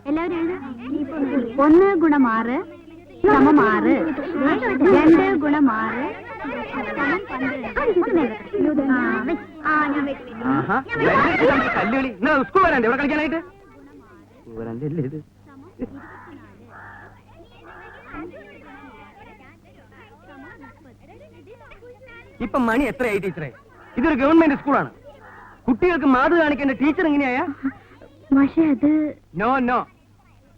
എല്ലാവരും 1 ഗുണം 6 സമം 6. 2 ഗുണം 6 കല്ലുകളി സ്കൂൾ വരാണ്ട് ഇവിടെ കളിക്കാനായിട്ട് വരാണ്ടല്ലേ ഇത്. ഇപ്പൊ മണി എത്രയായി ടീച്ചറെ? ഇതൊരു ഗവൺമെന്റ് സ്കൂളാണ്. കുട്ടികൾക്ക് മാതൃ കാണിക്കേണ്ട ടീച്ചർ എങ്ങനെയാ? നോ നോ,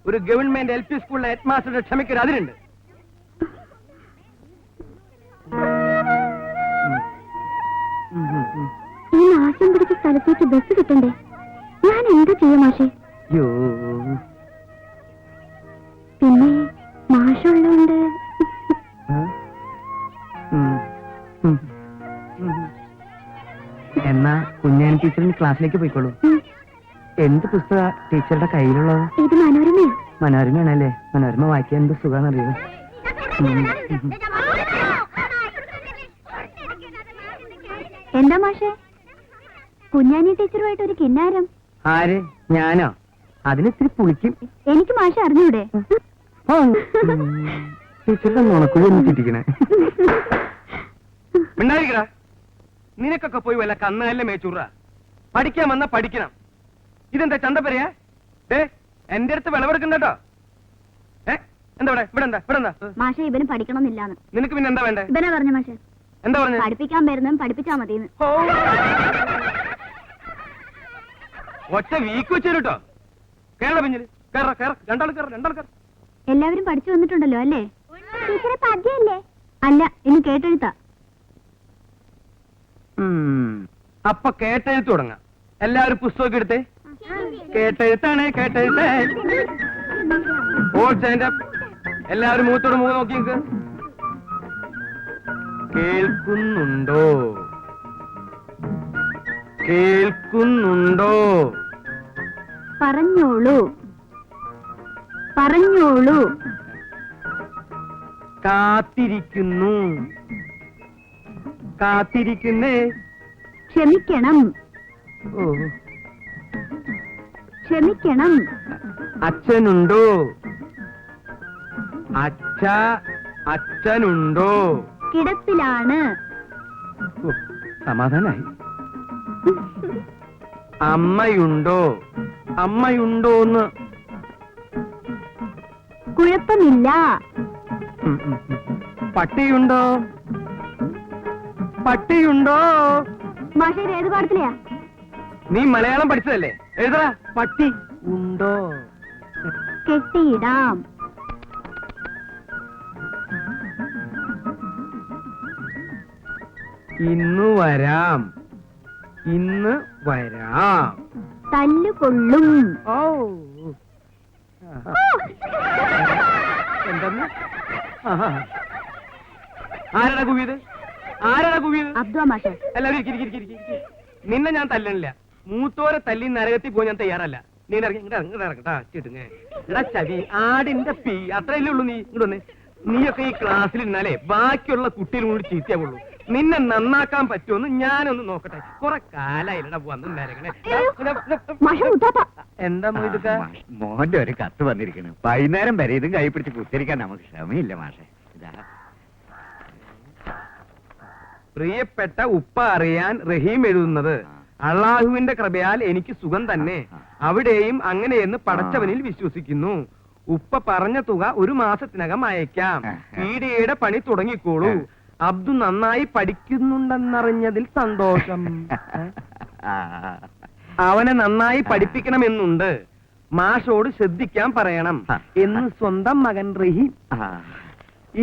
ഒരു ഗവൺമെന്റ് LP സ്കൂളിലെ ഹെഡ് മാസ്റ്ററുടെ ക്ഷമയ്ക്കൊരു അതിരുണ്ട്. ഈ നാശം പിടിച്ച സ്ഥലത്തേക്ക് ബസ് കിട്ടണ്ടേ? ഞാൻ എന്ത് ചെയ്യും മാഷേ? പിന്നെ മാഷുള്ളതുകൊണ്ട് എന്നാ കുഞ്ഞാൻ ടീച്ചറിന് ക്ലാസ്സിലേക്ക് പോയിക്കോളൂ. എന്ത് പുസ്തക ടീച്ചറുടെ കയ്യിലുള്ളത്? ഇത് മനോരമയോ? മനോരമയാണല്ലേ. മനോരമ വായിക്കാൻ എന്ത് സുഖാന്നറിയോ? എന്താ മാഷേ കുഞ്ഞാനി ടീച്ചറുമായിട്ട് ഒരു കിന്നാരം? ആര്? ഞാനോ? അതിനിത്തിരി പുളിക്കും. എനിക്ക് മാഷെ അറിഞ്ഞൂടെ? ടീച്ചറുടെ നുണക്കുഴി ഒന്ന് ചിട്ടിക്കണേ. മിണ്ടായിരിക്കടാ. നിനക്കൊക്കെ പോയി വല്ല കന്നല്ലേ മേച്ചൂറ. പഠിക്കാൻ വന്നാ പഠിക്കണം. ഇതെന്താ ചന്തപ്പരയാ? എന്റെ അടുത്ത് വിളവെടുക്കണ്ടോ? എന്താ ഇവിടെ എന്താ മാഷെ ഇവന് പഠിക്കണമെന്നില്ലാന്ന്. നിനക്ക് പിന്നെ എന്താ വേണ്ടേ? ഇവനെ പറഞ്ഞു മാഷെ. എന്താ പറഞ്ഞു? പഠിപ്പിക്കാൻ വരുന്നതും പഠിപ്പിച്ചാ മതിന്ന്. ഒറ്റ വീക്ക് വെച്ചേട്ടോ. കേരള പിഞ്ഞില് രണ്ടാൾ കയറ. എല്ലാവരും പഠിച്ചു വന്നിട്ടുണ്ടല്ലോ അല്ലേ? പദ്യല്ലേ? അല്ല, ഇനി കേട്ടെഴുത്താ. അപ്പൊ കേട്ടെഴുത്ത് തുടങ്ങാം. എല്ലാവരും പുസ്തകമൊക്കെ എടുത്തേ. കേട്ടെഴുത്താണ് കേട്ടെഴുത്തേ. എല്ലാവരും മുഖത്തോട് മുഖം നോക്കി നിൽക്ക്. കേൾക്കുന്നുണ്ടോ? കേൾക്കുന്നുണ്ടോ? പറഞ്ഞോളൂ പറഞ്ഞോളൂ. കാത്തിരിക്കുന്നു. കാത്തിരിക്കുന്നേ. ക്ഷമിക്കണം. ക്ഷമിക്കണം. അച്ഛനുണ്ടോ? അച്ഛനുണ്ടോ? കിടപ്പിലാണ്. സമാധാനായി. അമ്മയുണ്ടോ? അമ്മയുണ്ടോന്ന്. കുഴപ്പമില്ല. പട്ടിയുണ്ടോ? പട്ടിയുണ്ടോ? മാഷേ ഏത് പാടത്തിലെയാ? നീ മലയാളം പഠിച്ചതല്ലേ? എഴുതാ. പട്ടി ഉണ്ടോ? കെട്ടിയിടാം. ഇന്ന് വരാം. ഇന്ന് വരാം. തല്ലുകൊള്ളും. ഓ എന്തെന്ന്? ആരാടാ കുവിയത്? ആരാടാ കുവിയത്? അബ്ദുള്ള മാഷേ. എല്ലാവരും നിന്നെ ഞാൻ തല്ലണില്ല. മൂത്തോരെ തല്ലി നരകത്തിൽ പോയി ഞാൻ തയ്യാറല്ല. നീ ഇറങ്ങട്ടാ ചിട്ടുങ്ങ. എടാ ചവി ആടിന്റെ പീ അത്രയല്ലേ ഉള്ളൂ. നീ ഇങ്ങോട്ട് നീയൊക്കെ ഈ ക്ലാസ്സിൽ ഇരുന്നാലേ ബാക്കിയുള്ള കുട്ടികളും കൂടി ചീത്തയാവുള്ളൂ. നിന്നെ നന്നാക്കാൻ പറ്റുമെന്ന് ഞാനൊന്ന് നോക്കട്ടെ. കുറെ കാലായില്ലടാ വന്ന് നരകണേ. എന്താ മോയിതൊക്കെ? മോന്റെ ഒരു കത്ത് വന്നിരിക്കുന്നു. വൈകുന്നേരം വരെ ഇതും കൈ പിടിച്ച് കുത്തിരിക്കാൻ നമുക്ക് ക്ഷമയില്ല മാഷെ. പ്രിയപ്പെട്ട ഉപ്പ അറിയാൻ റഹീം എഴുതുന്നത്. അള്ളാഹുവിന്റെ കൃപയാൽ എനിക്ക് സുഖം തന്നെ. അവിടെയും അങ്ങനെയെന്ന് പടച്ചവനിൽ വിശ്വസിക്കുന്നു. ഉപ്പ പറഞ്ഞ തുക 1 മാസത്തിനകം അയക്കാം. പീഡിയയുടെ പണി തുടങ്ങിക്കോളൂ. അബ്ദു നന്നായി പഠിക്കുന്നുണ്ടെന്നറിഞ്ഞതിൽ സന്തോഷം. അവനെ നന്നായി പഠിപ്പിക്കണമെന്നുണ്ട്. മാഷോട് ശ്രദ്ധിക്കാൻ പറയണം എന്ന് സ്വന്തം മകൻ റഹീം.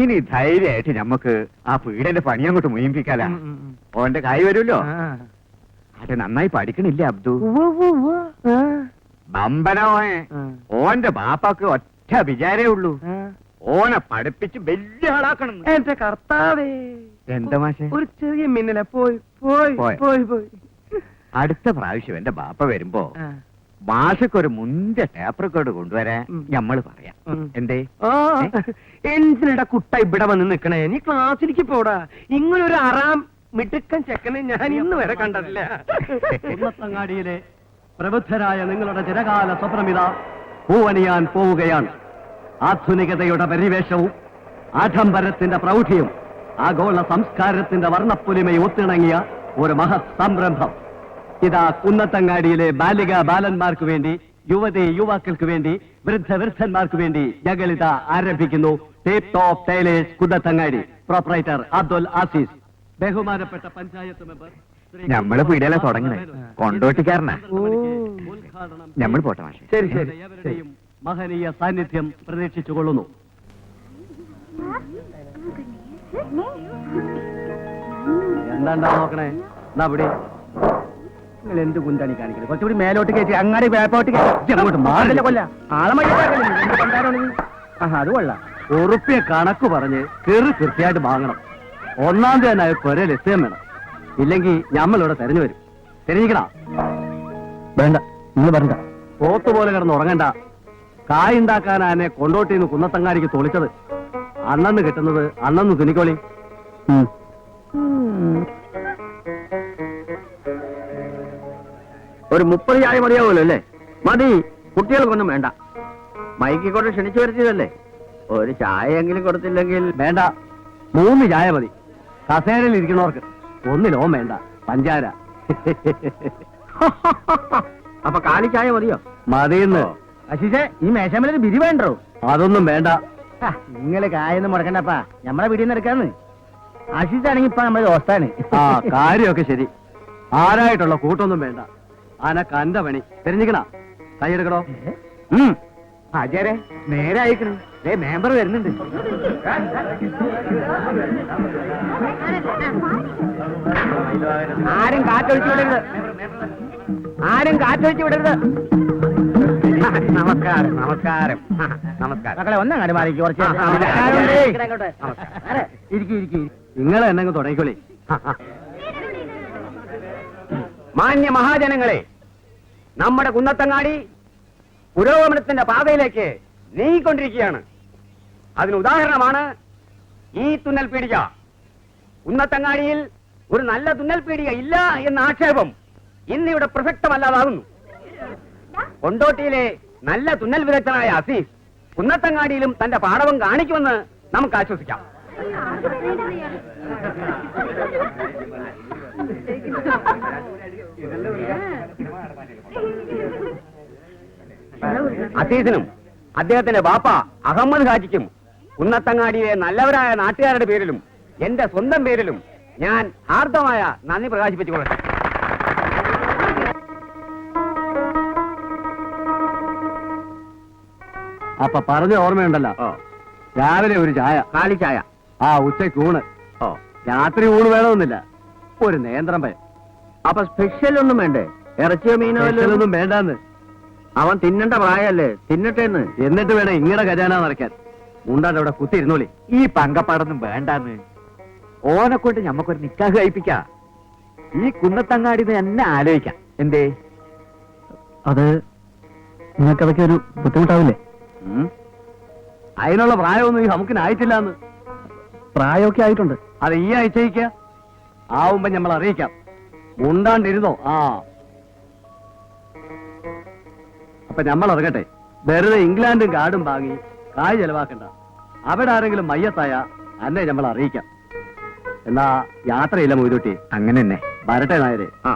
ഇനി ധൈര്യമായിട്ട് നമുക്ക് ആ പീഡന്റെ പണി അങ്ങോട്ട് മുയിപ്പിക്കാലാ. ഓന്റെ കൈ വരുമല്ലോ. അത് നന്നായി പഠിക്കണില്ല അബ്ദു. ബമ്പനോയെ ഓന്റെ ബാപ്പാക്ക് ഒറ്റ വിചാരേ ഉള്ളൂ. ഓനെ പഠിപ്പിച്ച് വലിയ ആളാക്കണം. എന്റെ കർത്താവേ. എന്താ മാഷെ? ഒരു ചെറിയ മിന്നല പോയി പോയി പോയി പോയി. അടുത്ത പ്രാവശ്യം എന്റെ ബാപ്പ വരുമ്പോ മാഷക്കൊരു മുന്ത ടേപ്പ് റെക്കോർഡ് കൊണ്ടുവരാൻ ഞമ്മള് പറയാം. എന്തേ? എന്തിനടാ കുട്ട ഇവിടെ വന്ന് നിക്കണേ? നീ ക്ലാസ്സിലേക്ക് പോടാ. ഇങ്ങനൊരു അറാം മിടുക്കൻ ചെക്കനെ ഞാൻ ഇന്ന് വരെ കണ്ടിട്ടില്ല. ഉന്നത്തങ്ങാടിയിലെ പ്രബുദ്ധരായ നിങ്ങളുടെ ചിരകാല സ്വപ്നമിത പൂവണിയാൻ പോവുകയാണ്. ആധുനികതയുടെ പരിവേഷവും ആഡംബരത്തിന്റെ പ്രൗഢിയും ആഗോള സംസ്കാരത്തിന്റെ വർണ്ണപ്പൊലിമയും ഒത്തിണങ്ങിയ ഒരു മഹത് സംരംഭം. ഇതാ കുന്നത്തങ്ങാടിയിലെ ബാലിക ബാലന്മാർക്ക് വേണ്ടി, യുവതി യുവാക്കൾക്ക് വേണ്ടി, വൃദ്ധന്മാർക്ക് വേണ്ടി ഞങ്ങളിതാ ആരംഭിക്കുന്നു tape top tailors Kunnathangadi. Proprietor Abdul Aziz. ബഹുമാനപ്പെട്ട പഞ്ചായത്ത് മെമ്പർ ഞമ്മള് പീടികയിലെ തുടങ്ങണേ, കൊണ്ടോട്ടിക്കാരനാ. ഞമ്മൾ പോട്ടെ മാഷെ. ശരി ശരി ശരി. ഏവരുടെയും മഹനീയ സാന്നിധ്യം പ്രതീക്ഷിച്ചുകൊള്ളുന്നു. എന്താണ്ടാ നോക്കണേ? എന്നാ ഇവിടെ നിങ്ങൾ എന്ത് കുന്താണി കാണിക്കുന്നത്? കുറച്ചുകൂടി മേലോട്ട് കയറ്റി അങ്ങാടി വേപ്പോട്ട് അങ്ങോട്ട് മാറില്ല. കൊല്ല ആളെ അത് കൊള്ളാം. ഉറുപ്പിയ കണക്ക് പറഞ്ഞ് കൃത്യമായിട്ട് വാങ്ങണം. ഒന്നാം തീയതി ഒരേ ലക്ഷ്യം വേണം, ഇല്ലെങ്കിൽ ഞമ്മളിവിടെ തെരഞ്ഞു വരും. തെരഞ്ഞിക്കണ വേണ്ട, നിങ്ങൾ വരണ്ട. പോത്തുപോലെ കിടന്ന് ഉറങ്ങണ്ട. കായുണ്ടാക്കാനെ കൊണ്ടോട്ടിന്ന് കുന്നത്തങ്ങാടിക്ക് തൊളിച്ചത്. അന്നന്ന് കിട്ടുന്നത് അന്നന്ന് തുണിക്കോളി. ഒരു 30 ചായ മതിയാവുമല്ലോ അല്ലേ? മതി, കുട്ടികൾക്കൊന്നും വേണ്ട. മൈക്കിക്കൊണ്ട് ക്ഷണിച്ചു വരുത്തിയതല്ലേ, ഒരു ചായയെങ്കിലും കൊടുത്തില്ലെങ്കിൽ വേണ്ട, 3 ചായ മതി. കസേരയിൽ ഇരിക്കണവർക്ക് ഒന്നിലോ വേണ്ട, പഞ്ചാര. അപ്പൊ കാലി ചായ മതിയോ? മതിയെന്ന്. അശീഷേ, ഈ മേശമേലൊരു ബിരി വേണ്ടോ? അതൊന്നും വേണ്ട. നിങ്ങള് കായൊന്നും മുടക്കണ്ടപ്പാ, നമ്മളെ വീട്ടിൽ നിന്ന് എടുക്കാന്ന്. അശീഷാണെങ്കി ഇപ്പൊ നമ്മളെ ദോസ്താണ്. ആ കാര്യമൊക്കെ ശരി. ആരായിട്ടുള്ള കൂട്ടൊന്നും വേണ്ട. അനക്ക് അന്റെ പണി. തെരഞ്ഞിക്കണ കൈയെടുക്കണോ? ആചാരെ നേരെ അയക്കണം. മെമ്പർ വരുന്നുണ്ട്. ആരും കാറ്റൊഴിച്ചു വിടരുത്, ആരും കാറ്റൊഴിച്ചു വിടരുത്. നമസ്കാരം നമസ്കാരം നമസ്കാരം. മക്കളെ ഒന്നങ്ങാട് മാറിക്ക് കുറച്ച്. ഇരിക്കും ഇരിക്കും. നിങ്ങളെ എന്നെ തുടങ്ങിക്കോളി. മാന്യ മഹാജനങ്ങളെ, നമ്മുടെ കുന്നത്തങ്ങാടി പുരോഗമനത്തിന്റെ പാതയിലേക്ക് നീങ്ങിക്കൊണ്ടിരിക്കുകയാണ്. അതിന് ഉദാഹരണമാണ് ഈ തുന്നൽ പീടിക. കുന്നത്തങ്ങാടിയിൽ ഒരു നല്ല തുന്നൽ പീടിക ഇല്ല എന്ന ആക്ഷേപം ഇന്നിവിടെ പ്രസക്തമല്ലാതാകുന്നു. കൊണ്ടോട്ടിയിലെ നല്ല തുന്നൽ വിദഗ്ധനായ അസീസ് കുന്നത്തങ്ങാടിയിലും തന്റെ പാടവം കാണിക്കുമെന്ന് നമുക്ക് ആശ്വസിക്കാം. അസീസിനും അദ്ദേഹത്തിന്റെ ബാപ്പ അഹമ്മദ് ഹാജിക്കും കുന്നത്തങ്ങാടിയിലെ നല്ലവരായ നാട്ടുകാരുടെ പേരിലും എന്റെ സ്വന്തം പേരിലും ഞാൻ ആർദ്രമായ നന്ദി പ്രകാശിപ്പിച്ചുകൊള്ളട്ടെ. അപ്പൊ പറഞ്ഞ ഓർമ്മയുണ്ടല്ലോ, രാവിലെ ഒരു ചായ, കാലി ചായ. ആ ഉച്ചയ്ക്ക് ഊണ്, രാത്രി ഊണ് വേണമെന്നില്ല, ഒരു നേന്ത്രം പയം. അപ്പൊ സ്പെഷ്യൽ ഒന്നും വേണ്ടേ? ഇറച്ചിയോ മീനോ ഒന്നും വേണ്ടാന്ന്. അവൻ തിന്നണ്ട പ്രായല്ലേ, തിന്നട്ടേന്ന്. എന്നിട്ട് വേണം ഇങ്ങടെ ഖജാന നിറയ്ക്കാൻ. മുണ്ടാണ്ട് അവിടെ കുത്തി ഇരുന്നോളി. ഈ പങ്കപ്പാടൊന്നും വേണ്ടാന്ന്. ഓനെ കൊണ്ട് ഞമ്മക്കൊരു നിക്കാഹ് കഴിപ്പിക്ക. ഈ കുന്നത്തങ്ങാടി തന്നെ ആലോചിക്കാം. എന്തേ? അത് നിങ്ങൾക്കതൊക്കെ ഒരു ബുദ്ധിമുട്ടാവില്ലേ? അതിനുള്ള പ്രായമൊന്നും ഈ നമുക്കിനായിട്ടില്ലാന്ന്. പ്രായമൊക്കെ ആയിട്ടുണ്ട്. അത് ഈ ആഴ്ചയ്ക്ക് ആവുമ്പോ നമ്മൾ അറിയിക്കാം. മുണ്ടാണ്ടിരുന്നോ? ആ അപ്പൊ നമ്മൾ ഇറങ്ങട്ടെ. വെറുതെ ഇംഗ്ലണ്ടും കാർഡും വാങ്ങി കായ് ചെലവാക്കണ്ട. അവിടെ ആരെങ്കിലും മയ്യത്തായ അന്നെ നമ്മൾ അറിയിക്കാം. എന്നാ യാത്രയില്ല മൊയ്തുട്ടി. അങ്ങനെ തന്നെ. വരട്ടെ നായരെ. ആ